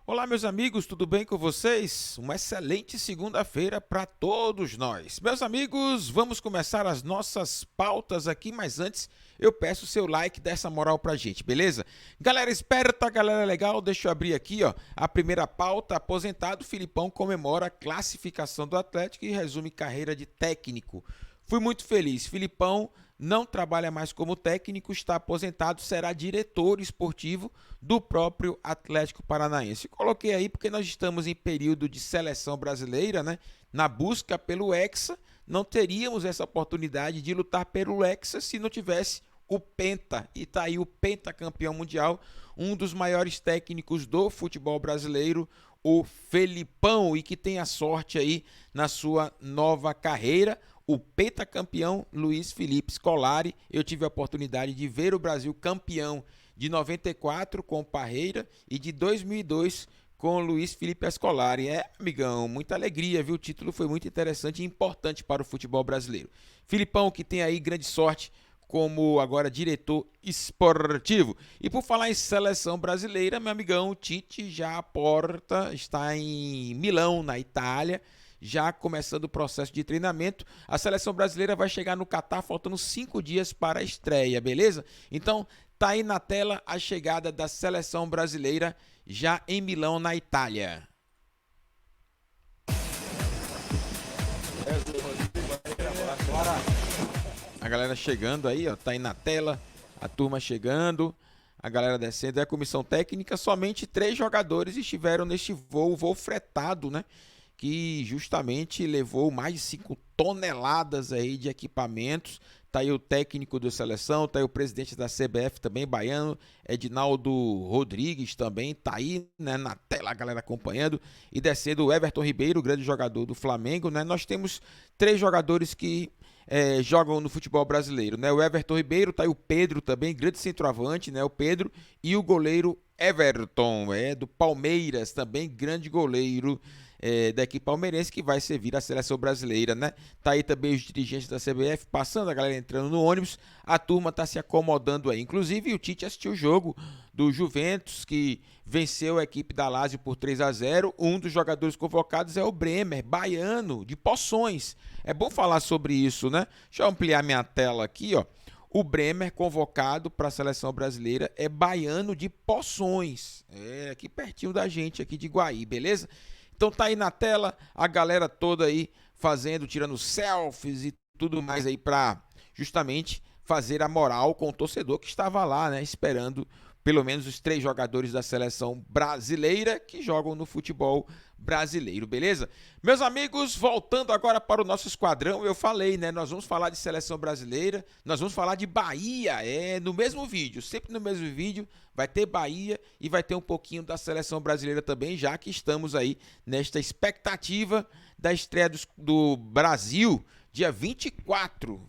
Olá, meus amigos, tudo bem com vocês? Uma excelente segunda-feira para todos nós. Meus amigos, vamos começar as nossas pautas aqui, mas antes eu peço o seu like, dessa moral pra gente, beleza? Galera esperta, galera legal, deixa eu abrir aqui, ó, a primeira pauta. Aposentado, Filipão comemora a classificação do Atlético e resume carreira de técnico. Fui muito feliz. Filipão não trabalha mais como técnico, está aposentado, será diretor esportivo do próprio Atlético Paranaense. Coloquei aí porque nós estamos em período de seleção brasileira, né? Na busca pelo Hexa, não teríamos essa oportunidade de lutar pelo Hexa se não tivesse o Penta. E tá aí o pentacampeão mundial, um dos maiores técnicos do futebol brasileiro, o Felipão, e que tem a sorte aí na sua nova carreira, o pentacampeão Luiz Felipe Scolari. Eu tive a oportunidade de ver o Brasil campeão de 94 com o Parreira e de 2002 com o Luiz Felipe Scolari. Amigão, muita alegria, viu? O título foi muito interessante e importante para o futebol brasileiro. Filipão, que tem aí grande sorte como agora diretor esportivo. E por falar em seleção brasileira, meu amigão, o Tite já aporta, está em Milão, na Itália, já começando o processo de treinamento. A seleção brasileira vai chegar no Catar faltando 5 dias para a estreia, beleza? Então, tá aí na tela a chegada da seleção brasileira já em Milão, na Itália. A galera chegando aí, ó, tá aí na tela, a turma chegando, a galera descendo. É a comissão técnica, somente 3 jogadores estiveram neste voo fretado, né? Que justamente levou mais de 5 toneladas aí de equipamentos. Tá aí o técnico da seleção, tá aí o presidente da CBF também, baiano, Edinaldo Rodrigues também, tá aí, né, na tela a galera acompanhando. E descendo o Everton Ribeiro, grande jogador do Flamengo, né? Nós temos 3 jogadores que jogam no futebol brasileiro, né? O Everton Ribeiro, tá aí o Pedro também, grande centroavante, né? O Pedro e o goleiro Everton, do Palmeiras também, grande goleiro da equipe palmeirense, que vai servir a seleção brasileira, né? Tá aí também os dirigentes da CBF passando, a galera entrando no ônibus, a turma tá se acomodando aí. Inclusive o Tite assistiu o jogo do Juventus, que venceu a equipe da Lazio por 3-0. Um dos jogadores convocados é o Bremer, baiano, de Poções. É bom falar sobre isso, né? Deixa eu ampliar minha tela aqui, ó. O Bremer, convocado para a seleção brasileira, é baiano de Poções. Aqui pertinho da gente, aqui de Guaí, beleza? Então tá aí na tela a galera toda aí fazendo, tirando selfies e tudo mais aí para justamente fazer a moral com o torcedor que estava lá, né, esperando pelo menos os 3 jogadores da seleção brasileira que jogam no futebol brasileiro, beleza? Meus amigos, voltando agora para o nosso esquadrão, eu falei, né? Nós vamos falar de seleção brasileira, nós vamos falar de Bahia, no mesmo vídeo, sempre no mesmo vídeo, vai ter Bahia e vai ter um pouquinho da seleção brasileira também, já que estamos aí nesta expectativa da estreia do Brasil, dia 24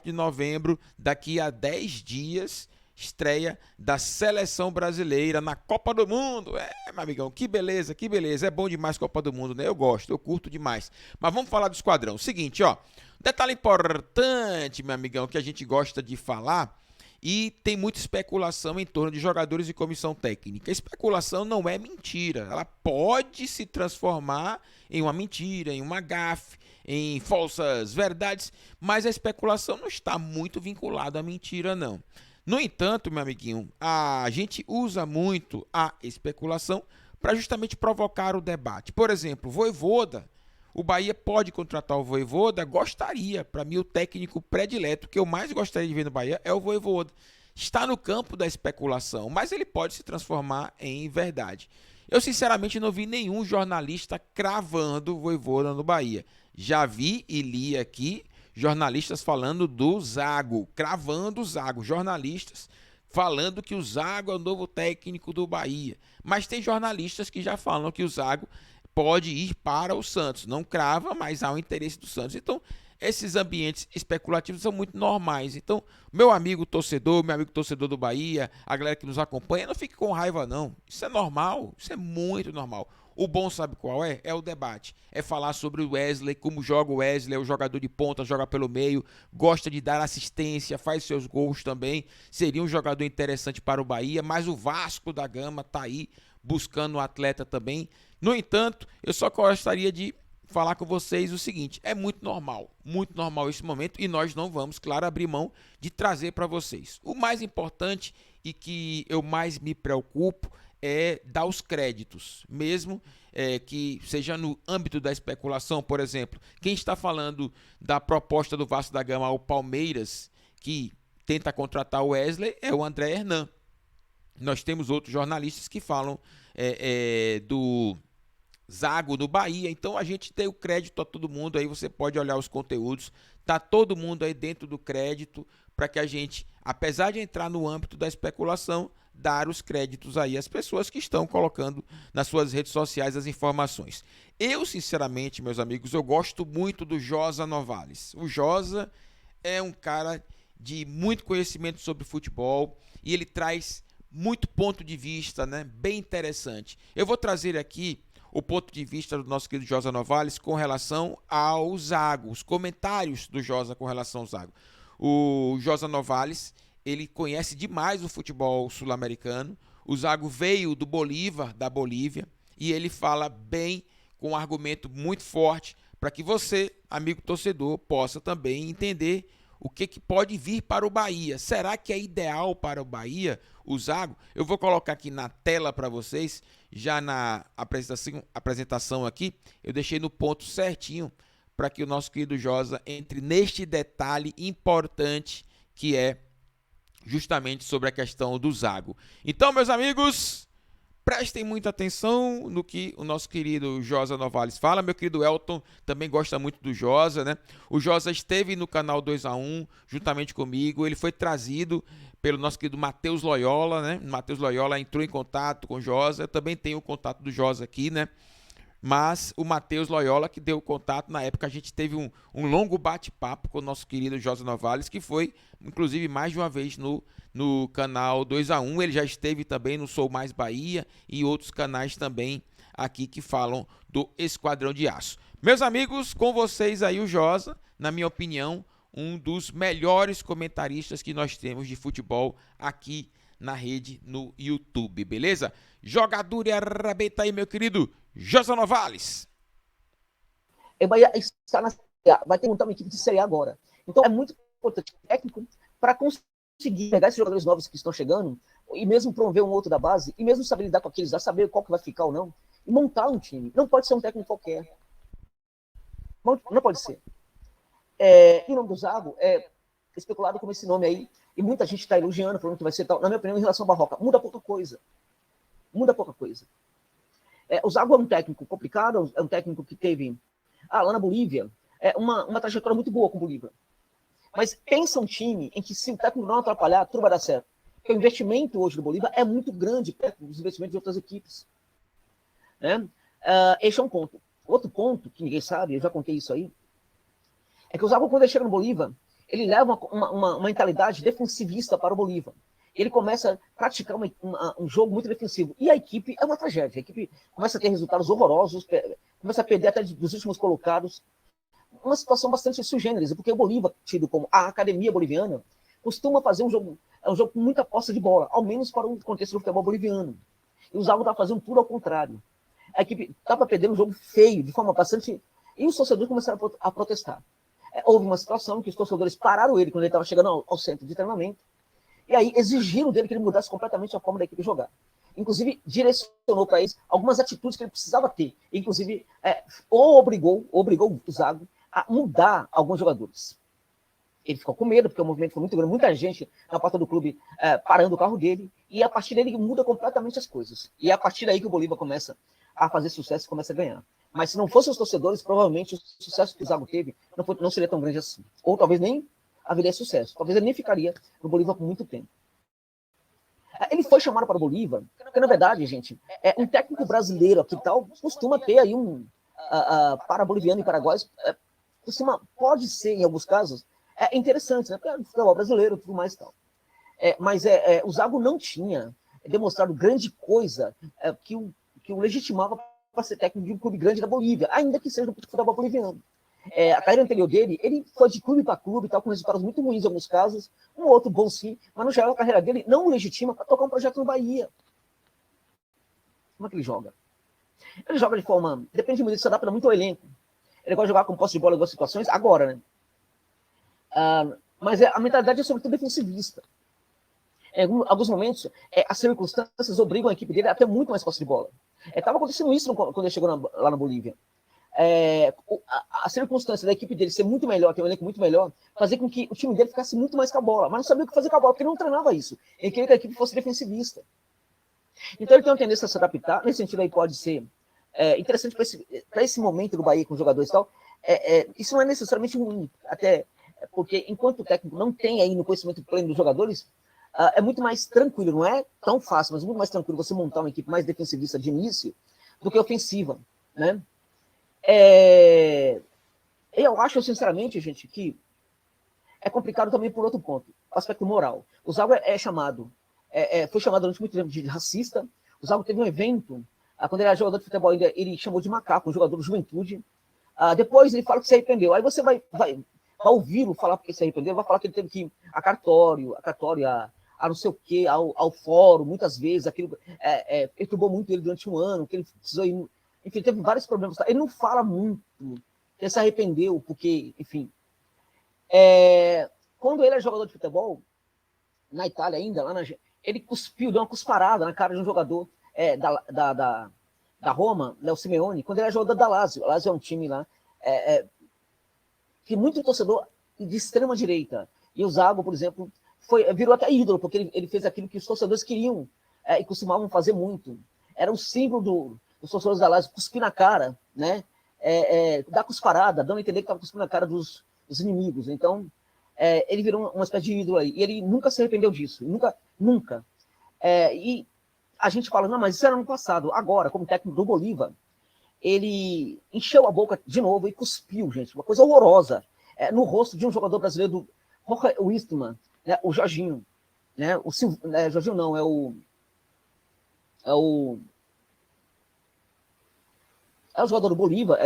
de novembro, daqui a 10 dias, estreia da seleção brasileira na Copa do Mundo. Meu amigão, que beleza, que beleza. É bom demais Copa do Mundo, né? Eu gosto, eu curto demais. Mas vamos falar do esquadrão. Seguinte, ó. Detalhe importante, meu amigão, que a gente gosta de falar e tem muita especulação em torno de jogadores e comissão técnica. Especulação não é mentira. Ela pode se transformar em uma mentira, em uma gafe, em falsas verdades, mas a especulação não está muito vinculada à mentira, não. No entanto, meu amiguinho, a gente usa muito a especulação para justamente provocar o debate. Por exemplo, Vojvoda, o Bahia pode contratar o Vojvoda? Gostaria. Para mim, o técnico predileto que eu mais gostaria de ver no Bahia é o Vojvoda. Está no campo da especulação, mas ele pode se transformar em verdade. Eu, sinceramente, não vi nenhum jornalista cravando o Vojvoda no Bahia. Já vi e li aqui jornalistas falando do Zago, cravando o Zago, jornalistas falando que o Zago é o novo técnico do Bahia. Mas tem jornalistas que já falam que o Zago pode ir para o Santos. Não crava, mas há o interesse do Santos. Então, esses ambientes especulativos são muito normais. Então, meu amigo torcedor do Bahia, a galera que nos acompanha, não fique com raiva não. Isso é normal, isso é muito normal. O bom, sabe qual é? É o debate. É falar sobre o Wesley, como joga o Wesley, é o jogador de ponta, joga pelo meio, gosta de dar assistência, faz seus gols também. Seria um jogador interessante para o Bahia, mas o Vasco da Gama tá aí buscando um atleta também. No entanto, eu só gostaria de falar com vocês o seguinte: é muito normal esse momento e nós não vamos, claro, abrir mão de trazer para vocês. O mais importante e que eu mais me preocupo é dar os créditos, mesmo que seja no âmbito da especulação. Por exemplo, quem está falando da proposta do Vasco da Gama ao Palmeiras, que tenta contratar o Wesley, é o André Hernan. Nós temos outros jornalistas que falam do Zago no Bahia, então a gente tem o crédito a todo mundo, aí você pode olhar os conteúdos, tá todo mundo aí dentro do crédito, para que a gente, apesar de entrar no âmbito da especulação, dar os créditos aí às pessoas que estão colocando nas suas redes sociais as informações. Eu, sinceramente, meus amigos, eu gosto muito do Josa Novales. O Josa é um cara de muito conhecimento sobre futebol e ele traz muito ponto de vista, né, bem interessante. Eu vou trazer aqui o ponto de vista do nosso querido Josa Novales com relação ao Zago, os comentários do Josa com relação ao Zago. O Josa Novales, ele conhece demais o futebol sul-americano. O Zago veio do Bolívar, da Bolívia, e ele fala bem, com um argumento muito forte, para que você, amigo torcedor, possa também entender o que pode vir para o Bahia. Será que é ideal para o Bahia o Zago? Eu vou colocar aqui na tela para vocês, já na apresentação aqui, eu deixei no ponto certinho para que o nosso querido Josa entre neste detalhe importante que é justamente sobre a questão do Zago. Então, meus amigos, prestem muita atenção no que o nosso querido Josa Novales fala. Meu querido Elton também gosta muito do Josa, né? O Josa esteve no canal 2-1 juntamente comigo. Ele foi trazido pelo nosso querido Matheus Loyola, né? Matheus Loyola entrou em contato com o Josa. Eu também tenho o contato do Josa aqui, né? Mas o Matheus Loyola que deu o contato. Na época a gente teve um longo bate-papo com o nosso querido Josa Novales, que foi, inclusive, mais de uma vez no canal 2-1. Ele já esteve também no Sou Mais Bahia e outros canais também aqui que falam do Esquadrão de Aço. Meus amigos, com vocês aí o Josa, na minha opinião, um dos melhores comentaristas que nós temos de futebol aqui na rede, no YouTube, beleza? Jogador e arrebenta aí, meu querido Josa Novales. O Bahia está na Série A, vai ter uma equipe de Série A agora. Então é muito importante o técnico para conseguir pegar esses jogadores novos que estão chegando e mesmo promover um outro da base e mesmo saber lidar com aqueles, saber qual que vai ficar ou não e montar um time. Não pode ser um técnico qualquer. Não pode ser. E o nome do Zago é especulado como esse nome aí e muita gente está elogiando, falando que vai ser tal. Na minha opinião, em relação ao Barroca, muda pouca coisa. O Zago é um técnico complicado, é um técnico que teve lá na Bolívia uma trajetória muito boa com o Bolívia. Mas pensa um time em que se o técnico não atrapalhar, tudo vai dar certo. Porque o investimento hoje do Bolívia é muito grande perto dos investimentos de outras equipes. Né? Esse é um ponto. Outro ponto, que ninguém sabe, eu já contei isso aí, é que o Zago, quando ele chega no Bolívia, ele leva uma mentalidade defensivista para o Bolívia. Ele começa a praticar um jogo muito defensivo. E a equipe é uma tragédia. A equipe começa a ter resultados horrorosos, começa a perder até dos últimos colocados. Uma situação bastante sui generis, porque o Bolívia, tido como a academia boliviana, costuma fazer um jogo com muita posse de bola, ao menos para o contexto do futebol boliviano. E o Zago está fazendo tudo ao contrário. A equipe estava perdendo um jogo feio, de forma bastante... E os torcedores começaram a protestar. Houve uma situação que os torcedores pararam ele quando ele estava chegando ao centro de treinamento, e aí exigiram dele que ele mudasse completamente a forma da equipe jogar. Inclusive, direcionou para eles algumas atitudes que ele precisava ter. Inclusive, obrigou o Zago a mudar alguns jogadores. Ele ficou com medo, porque o movimento foi muito grande, muita gente na porta do clube parando o carro dele, e a partir daí ele muda completamente as coisas. E é a partir daí que o Bolívar começa a fazer sucesso e começa a ganhar. Mas se não fossem os torcedores, provavelmente o sucesso que o Zago teve não seria tão grande assim. Ou talvez nem haveria sucesso. Talvez ele nem ficaria no Bolívar por muito tempo. Ele foi chamado para o Bolívar, porque, na verdade, gente, um técnico brasileiro aqui tal costuma ter aí para boliviano e paraguaios, pode ser, em alguns casos, interessante, né? Porque é futebol brasileiro e tudo mais e tal. Mas o Zago não tinha demonstrado grande coisa que o legitimava para ser técnico de um clube grande da Bolívia, ainda que seja do futebol boliviano. A carreira anterior dele, ele foi de clube para clube, tal, com resultados muito ruins em alguns casos, um outro bom sim, mas no geral a carreira dele não legitima para tocar um projeto no Bahia. Como é que ele joga? Ele joga de forma, depende muito, ele se adapta muito ao elenco. Ele gosta de jogar com posse de bola em algumas situações, agora, né? Mas a mentalidade é sobretudo defensivista. Em alguns momentos, as circunstâncias obrigam a equipe dele a ter muito mais posse de bola. Estava acontecendo isso quando ele chegou lá na Bolívia. A circunstância da equipe dele ser muito melhor, ter um elenco muito melhor, fazer com que o time dele ficasse muito mais com a bola, mas não sabia o que fazer com a bola, porque ele não treinava isso. Ele queria que a equipe fosse defensivista. Então ele tem uma tendência a se adaptar, nesse sentido aí pode ser interessante para esse momento do Bahia com os jogadores e tal. Isso não é necessariamente ruim, até porque enquanto o técnico não tem aí no conhecimento pleno dos jogadores, é muito mais tranquilo, não é tão fácil, mas muito mais tranquilo você montar uma equipe mais defensivista de início do que ofensiva, né? Eu acho, sinceramente, gente, que é complicado também por outro ponto, o aspecto moral. O Zago foi chamado durante muito tempo de racista. O Zago teve um evento, quando ele era jogador de futebol, ele chamou de macaco, um jogador de juventude. Depois ele fala que se arrependeu. Aí você vai ouvi-lo falar porque se arrependeu, vai falar que ele teve que ir a cartório, a não sei o quê, ao fórum, muitas vezes, aquilo perturbou muito ele durante um ano, que ele precisou ir, enfim, teve vários problemas. Ele não fala muito, ele se arrependeu, porque, enfim. Quando ele era jogador de futebol, na Itália ainda, ele cuspiu, deu uma cusparada na cara de um jogador da Roma, Léo Simeone, quando ele era jogador da Lazio. A Lazio é um time lá, que muito torcedor de extrema direita. E o Zago, por exemplo, virou até ídolo, porque ele fez aquilo que os torcedores queriam e costumavam fazer muito. Era um símbolo dos torcedores da Lazio, cuspir na cara, né? Dar cusparada, dando a entender que estava cuspindo na cara dos inimigos. Então, ele virou uma espécie de ídolo aí. E ele nunca se arrependeu disso. Nunca. E a gente fala, não, mas isso era no passado. Agora, como técnico do Bolívar, ele encheu a boca de novo e cuspiu, gente. Uma coisa horrorosa. No rosto de um jogador brasileiro, do Jorge Wilstermann, né, o Jorginho. Né, Jorginho não, é o jogador do Bolívar,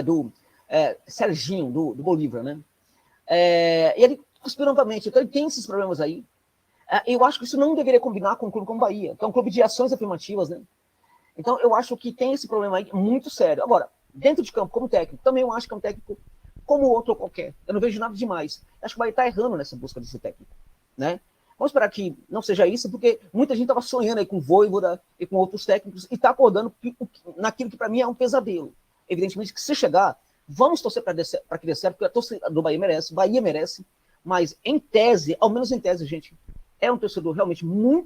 Serginho, do Bolívar, né? E ele cuspiu novamente. Então ele tem esses problemas aí. Eu acho que isso não deveria combinar com um clube como o Bahia, que é um clube de ações afirmativas, né? Então eu acho que tem esse problema aí muito sério. Agora, dentro de campo, como técnico, também eu acho que é um técnico como outro qualquer. Eu não vejo nada demais. Acho que o Bahia está errando nessa busca desse técnico, né? Vamos esperar que não seja isso, porque muita gente estava sonhando aí com o Vojvoda e com outros técnicos e está acordando naquilo que para mim é um pesadelo. Evidentemente que se chegar, vamos torcer para que dê certo, porque a torcida do Bahia merece, o Bahia merece, mas em tese, ao menos em tese, gente, é um torcedor realmente um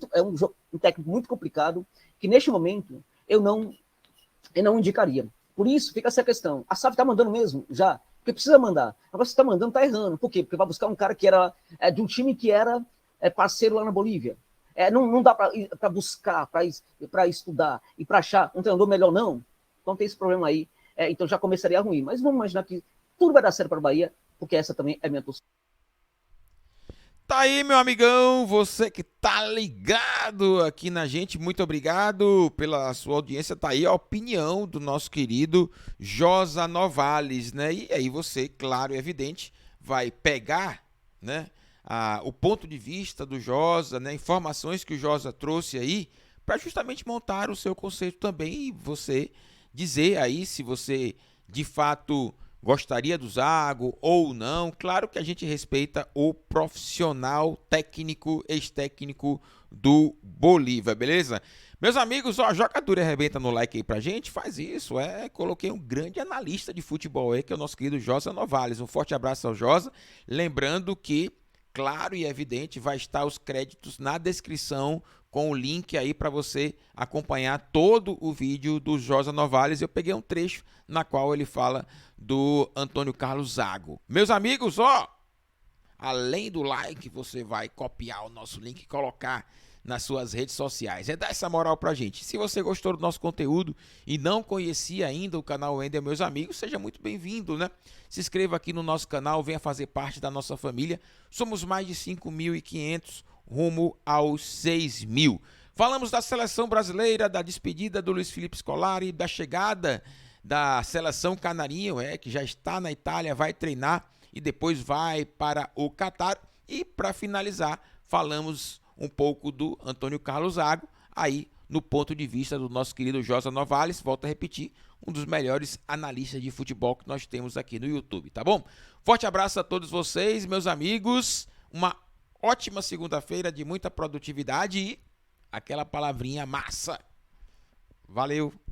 técnico muito complicado, que neste momento eu não indicaria. Por isso, fica essa questão. A SAF está mandando mesmo, já, porque precisa mandar. Agora você está mandando, está errando. Por quê? Porque vai buscar um cara que era de um time que era parceiro lá na Bolívia. Não dá para buscar, para estudar e para achar um treinador melhor, não. Então tem esse problema aí. Então já começaria ruim. Mas vamos imaginar que tudo vai dar certo para o Bahia, porque essa também é minha torcida. Tá aí, meu amigão, você que tá ligado aqui na gente, muito obrigado pela sua audiência. Tá aí a opinião do nosso querido Josa Novales, né? E aí você, claro e evidente, vai pegar, né, o ponto de vista do Josa, né, informações que o Josa trouxe aí, para justamente montar o seu conceito também e você dizer aí se você de fato gostaria do Zago ou não. Claro que a gente respeita o profissional técnico, ex-técnico do Bolívar, beleza? Meus amigos, joga dura e arrebenta no like aí pra gente, faz isso, coloquei um grande analista de futebol aí, que é o nosso querido Josa Novales. Um forte abraço ao Josa, lembrando que, claro e evidente, vai estar os créditos na descrição com o link aí para você acompanhar todo o vídeo do Josa Novales. Eu peguei um trecho na qual ele fala do Antônio Carlos Zago. Meus amigos, além do like, você vai copiar o nosso link e colocar nas suas redes sociais. Dá essa moral pra gente. Se você gostou do nosso conteúdo e não conhecia ainda o canal Wendel, meus amigos, seja muito bem-vindo, né? Se inscreva aqui no nosso canal, venha fazer parte da nossa família. Somos mais de 5.500, rumo aos 6.000. Falamos da seleção brasileira, da despedida do Luiz Felipe Scolari, da chegada da seleção canarinho, que já está na Itália, vai treinar e depois vai para o Catar. E para finalizar, falamos um pouco do Antônio Carlos Zago, aí no ponto de vista do nosso querido Josa Novales, volto a repetir, um dos melhores analistas de futebol que nós temos aqui no YouTube, tá bom? Forte abraço a todos vocês, meus amigos, uma ótima segunda-feira de muita produtividade e aquela palavrinha massa. Valeu!